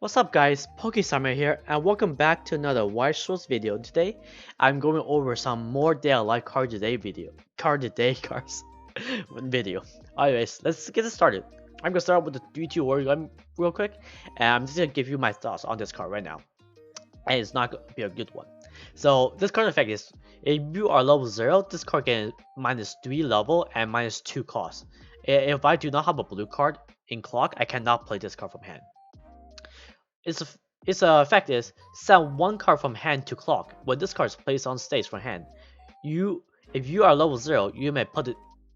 What's up guys, Summer here and welcome back to another Weiss video. Today I'm going over some more DAL card today cards video. Anyways, let's get started. I'm gonna start with the 3-2 origami real quick and I'm just gonna give you my thoughts on this card right now. And it's not gonna be a good one. So this card effect is if you are level 0, this card can -3 level and -2 cost. If I do not have a blue card in clock, I cannot play this card from hand. Its effect is send one card from hand to clock. When this card is placed on stage from hand, if you are level 0, you may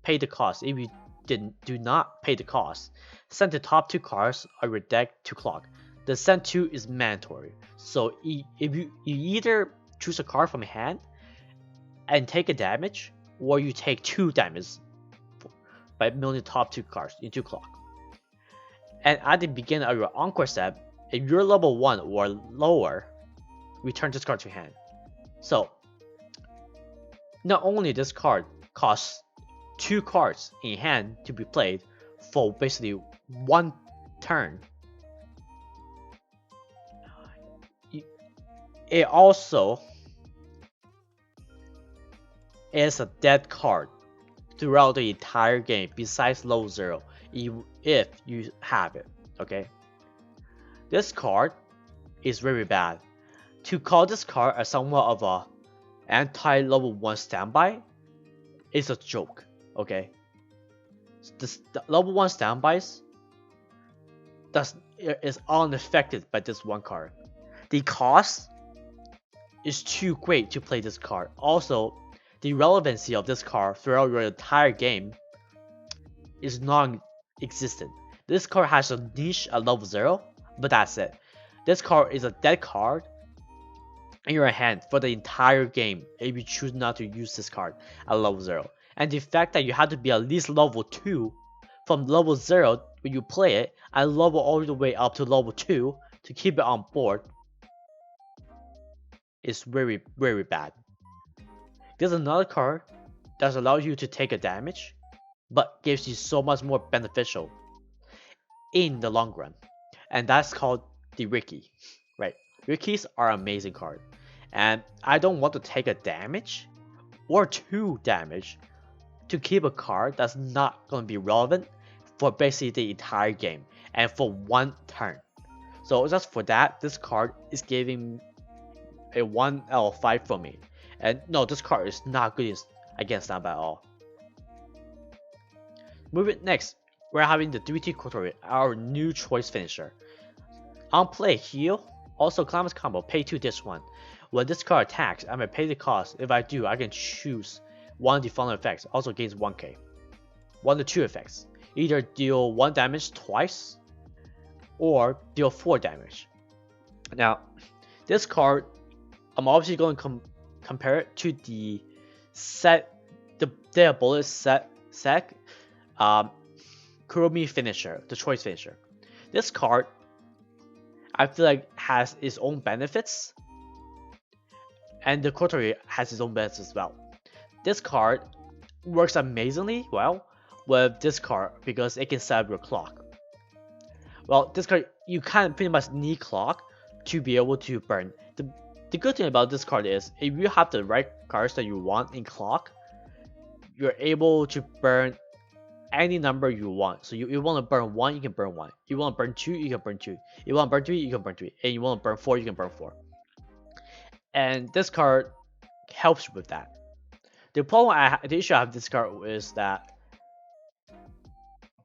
pay the cost. If you do not pay the cost, send the top 2 cards of your deck to clock. The send 2 is mandatory. So if you either choose a card from hand and take a damage, or you take 2 damage by milling the top 2 cards into clock. And at the beginning of your encore step, if you're level 1 or lower, return this card to hand. So, not only this card costs 2 cards in hand to be played for basically 1 turn, it also is a dead card throughout the entire game besides level 0 if you have it, okay? This card is very bad. To call this card as somewhat of a anti-level 1 standby is a joke, okay? The level 1 standbys is unaffected by this one card. The cost is too great to play this card. Also, the relevancy of this card throughout your entire game is non-existent. This card has a niche at level 0, but that's it. This card is a dead card in your hand for the entire game if you choose not to use this card at level 0. And the fact that you have to be at least level 2 from level 0 when you play it and level all the way up to level 2 to keep it on board is very, very bad. There's another card that allows you to take a damage but gives you so much more beneficial in the long run. And that's called the Ricky, right? Rickies are amazing card, and I don't want to take a damage or 2 damage to keep a card that's not going to be relevant for basically the entire game and for 1 turn. So just for that, this card is giving a 1 out of 5 for me. And no, this card is not good against that at all. Moving next, we're having the 3-2 Kotori, our new choice finisher. On play, heal, also Climax combo, pay 2 this one. When this card attacks, I may pay the cost. If I do, I can choose one of the following effects, also gains 1k. 1 to 2 effects. Either deal 1 damage twice, or deal 4 damage. Now, this card, I'm obviously going to compare it to the bullet set, Kuromi finisher, the choice finisher. This card, I feel like has its own benefits, and the Kotori has its own benefits as well. This card works amazingly well with this card because it can set up your clock. Well, this card, you kind of pretty much need clock to be able to burn. The good thing about this card is if you have the right cards that you want in clock, you're able to burn any number you want. So you want to burn 1, you can burn 1. You want to burn 2, you can burn 2. You want to burn 3, you can burn 3. And you want to burn 4, you can burn 4. And this card helps with that. The issue I have with this card is that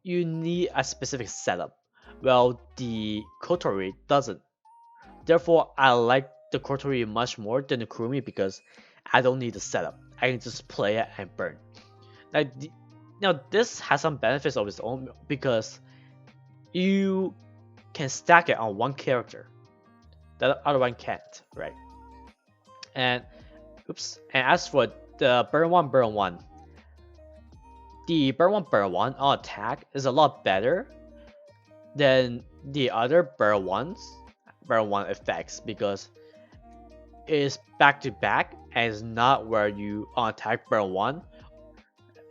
you need a specific setup. Well, the Kotori doesn't. Therefore, I like the Kotori much more than the Kurumi because I don't need the setup. I can just play it and burn. Now, this has some benefits of its own because you can stack it on 1 character that other one can't, right? And as for the burn 1, the burn 1 on attack is a lot better than the other burn 1 effects because it is back to back and it's not where you on attack burn 1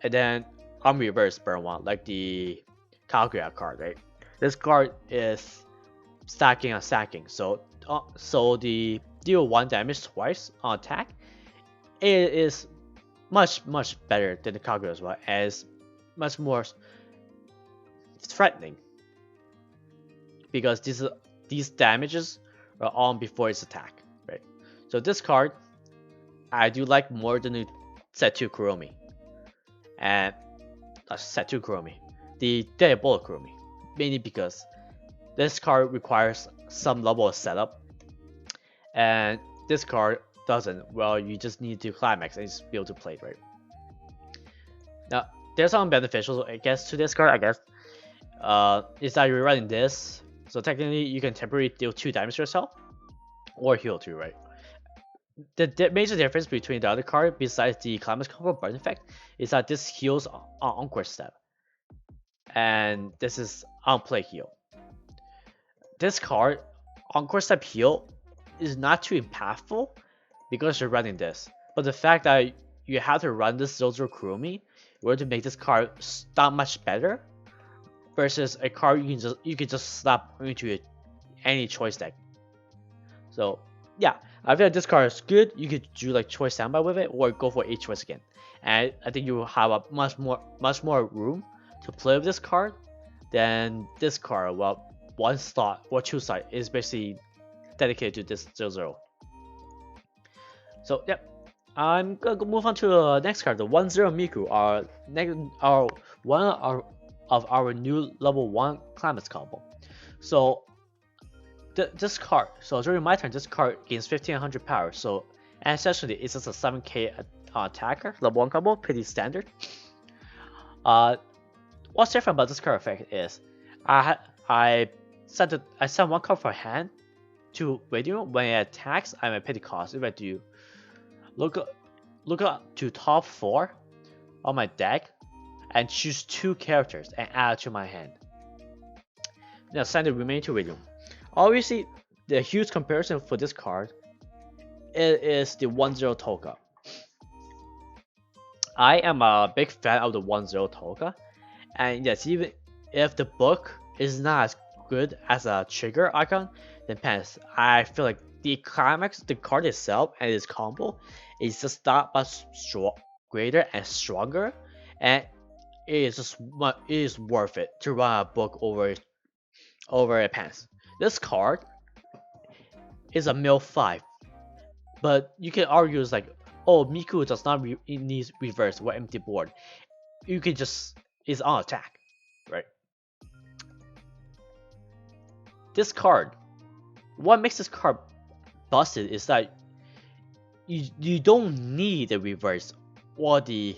and then on reverse burn 1 like the Kaguya card, right? This card is stacking and stacking. So the deal 1 damage twice on attack, it is much better than the Kagura as well, as much more threatening because these damages are on before its attack, right? So this card I do like more than the set 2 Kuromi, and set 2 Kuromi, the Dead Bullet Kuromi, mainly because this card requires some level of setup, and this card doesn't. Well, you just need to climax and just be able to play it, right? Now, there's some beneficial, I guess, to this card, I guess. Is that you're running this, so technically you can temporarily deal 2 damage to yourself, or heal 2, right? The major difference between the other card, besides the climax combo burn effect, is that this heals on Encore Step, and this is on play heal. This card, Encore Step heal, is not too impactful because you're running this, but the fact that you have to run this 0-0 Kurumi in order to make this card that much better versus a card you can just slap into any choice deck. So yeah, I feel like this card is good. You could do like choice standby with it or go for 8 choice again, and I think you will have a much more room to play with this card than this card. Well, 1 slot or 2 slot is basically dedicated to this 0-0. So yep, I'm gonna move on to the next card, the 1-0 Miku, one of our new level 1 climax combo. So this card, so during my turn, this card gains 1500 power. So essentially, it's just a 7k attacker, level 1 combo, pretty standard. What's different about this card effect is, I set 1 card for hand to radio. When it attacks, I'm at petty cost. If I do, look up to top 4 on my deck and choose 2 characters and add to my hand. Now send the remaining to radio. Obviously, the huge comparison for this card is the 1-0 Toka. I am a big fan of the 1-0 Toka, and yes, even if the book is not as good as a trigger icon, then pass. I feel like the climax, the card itself and its combo is just that much greater and stronger, and it is worth it to run a book over a pass. This card is a mill 5, but you can argue it's like, oh, Miku does not need reverse or empty board. You can just, it's on attack, right? This card, what makes this card busted is that you don't need the reverse or the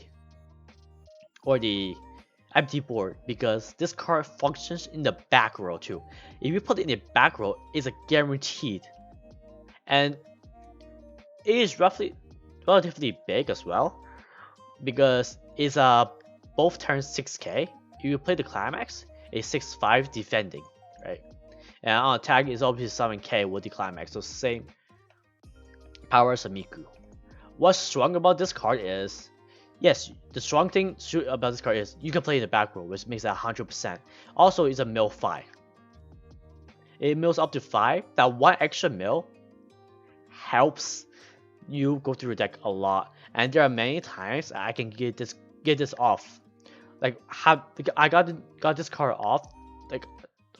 empty board, because this card functions in the back row too. If you put it in the back row, it's a guaranteed, and it is relatively big as well, because it's both turns 6k. If you play the climax, it's 6-5 defending, right? And on attack is obviously 7k with the climax, so same power as a Miku. What's strong about this card is, yes, the strong thing about this card is you can play in the back row, which makes it 100%. Also, it's a mill 5. It mills up to 5. That 1 extra mill helps you go through your deck a lot, and there are many times I can get this off. Like I got this card off. Like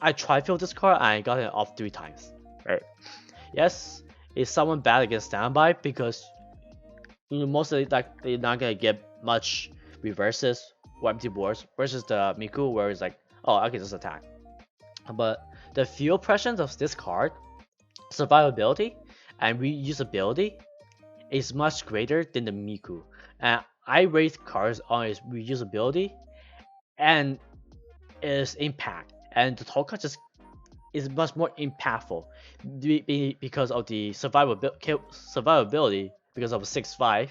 I tri-filled this card and I got it off 3 times. Right? Yes, it's somewhat bad against standby because most of the they're not gonna get much reverses or empty boards versus the Miku, where it's like, oh, I can just attack. But the field presence of this card, survivability and reusability, is much greater than the Miku. And I rate cards on its reusability and its impact, and the Toka just is much more impactful because of the survivability, because of 6-5,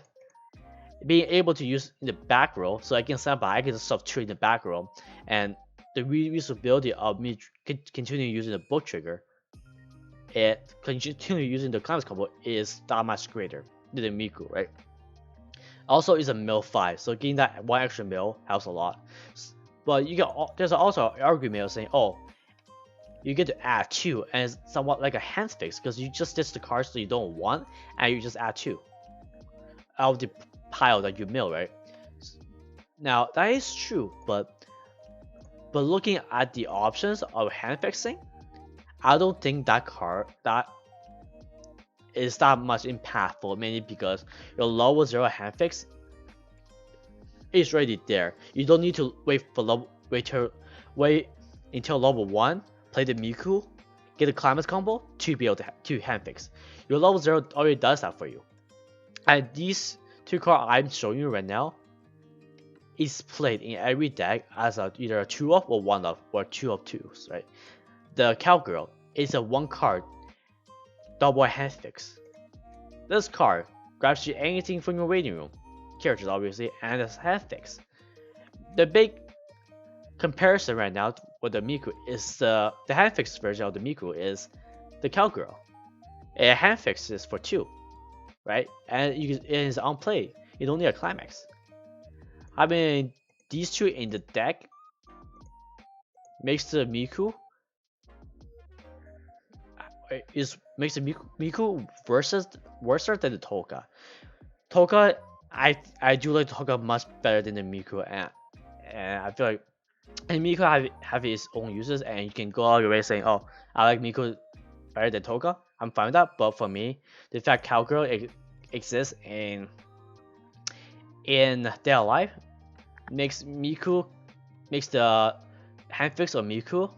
being able to use in the back row. So I can stand by, I can just stuff 2 in the back row, and the reusability of me continuing using the book trigger, it continue using the climax combo is that much greater than the Miku, right? Also, it's a mill 5, so getting that 1 extra mill helps a lot. But there's also an argument of saying, oh, you get to add 2, and it's somewhat like a hand fix because you just ditch the cards that you don't want and you just add 2 out of the pile that you mill, right? Now that is true, but looking at the options of hand fixing, I don't think that card that is that much impactful, mainly because your level 0 hand fix is already there. You don't need to wait until level 1, play the Miku, get a Climax combo to be able to hand fix. Your level 0 already does that for you. And these 2 cards I'm showing you right now is played in every deck as either a 2-up or 1-up or 2-up 2s, right? The Cowgirl is a 1 card double hand fix. This card grabs you anything from your waiting room, characters obviously, and it's hand fix. The big comparison right now with the Miku is the hand fix version of the Miku is the Cowgirl. A hand fix is for 2, right? And it is on play. You don't need a Climax. I mean, these 2 in the deck makes the Miku Miku worse than the Toka. Toka, I do like Toka much better than the Miku, and I feel like Miku have its own uses, and you can go out your way saying, oh, I like Miku better than Toka. I'm fine with that, but for me, the fact Cowgirl exists in DAL Live makes the hand fix of Miku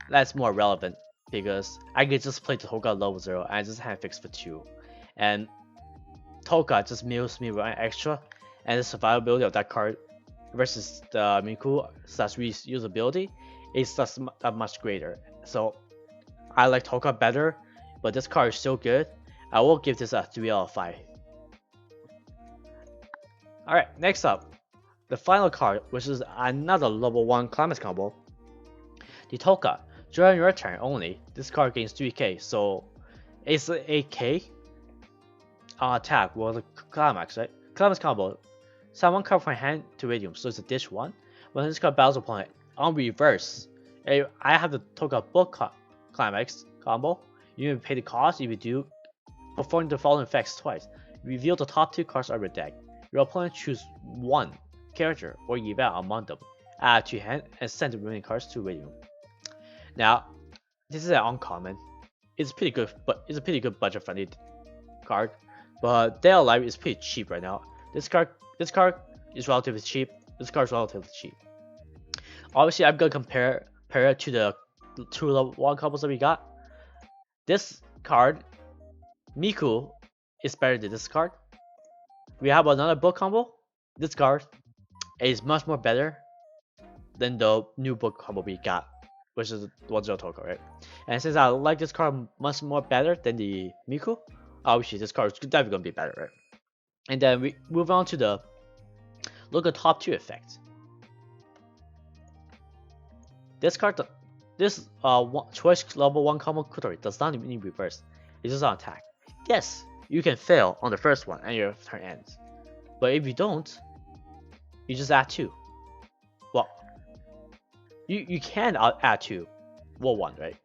that's more relevant, because I could just play Toka level 0 and just hand fix for 2, and Toka just mills me one extra, and the survivability of that card versus the Miku slash reusability is just much greater. So I like Toka better, but this card is still good. I will give this a 3 out of 5. Alright, next up, the final card, which is another level 1 Climax combo. The Toka. During your turn only, this card gains 3k, so it's 8k on attack with the Climax, right? Climax combo. Send 1 card from hand to Radium, so it's a ditch 1. When this card battles opponent, on reverse, I have the Toka book Climax combo. You may pay the cost. If you do, perform the following effects twice. Reveal the top 2 cards of your deck. Your opponent choose 1 character or event among them, add to hand, and send the remaining cards to Radium. Now, this is an uncommon. It's pretty good, but it's a pretty good budget-friendly card. But DAL Live is pretty cheap right now. This card is relatively cheap. This card is relatively cheap. Obviously, I'm gonna compare it to the 2 level 1 combos that we got. This card, Miku, is better than this card. We have another book combo. This card is much more better than the new book combo we got, which is 1-0 Toka, right? And since I like this card much more better than the Miku, obviously this card is definitely gonna be better, right? And then we move on to the look at top 2 effect. This card, this choice level 1 combo Kotori does not need reverse. It's just on attack. Yes, you can fail on the first one and your turn ends. But if you don't, you just add 2. Well, you can add 2, well 1, right?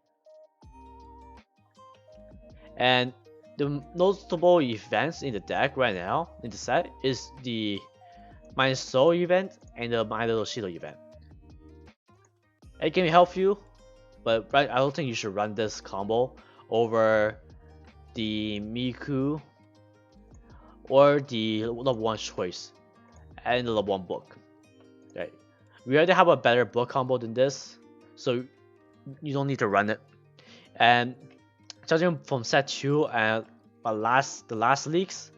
And the notable events in the deck right now in the set is the My Soul event and the My Little Shido event. It can help you, but I don't think you should run this combo over the Miku or the level 1 choice and the level 1 book. Right? We already have a better book combo than this, so you don't need to run it. And judging from set 2 and the last leaks,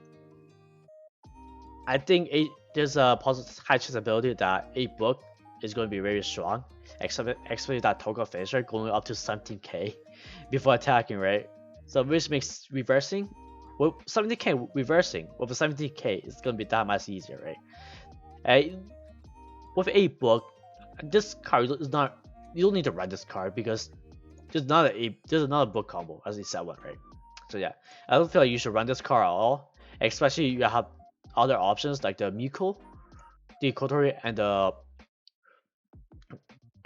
I think there's a high chance ability that 8 book is going to be very strong, especially that Toka Fisher going up to 17k before attacking, right? So which makes reversing, well, 17k reversing with a 17k is going to be that much easier, right? With 8 book, this card is not, you don't need to run this card because there's another book combo as the set one, right? So yeah, I don't feel like you should run this card at all, especially you have other options like the Miku, the Kotori, and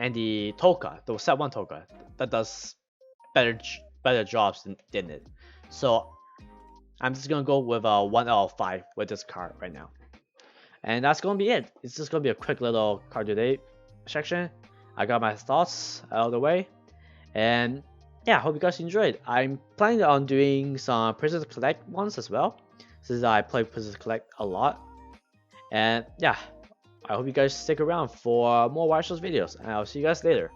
and the Toka, the set 1 Toka, that does better jobs than it. So I'm just gonna go with a 1 out of 5 with this card right now. And that's gonna be it. It's just gonna be a quick little card today section. I got my thoughts out of the way. And yeah, I hope you guys enjoyed. I'm planning on doing some Princess Collect ones as well, since I play Princess Collect a lot. And yeah, I hope you guys stick around for more Weiss videos, and I'll see you guys later.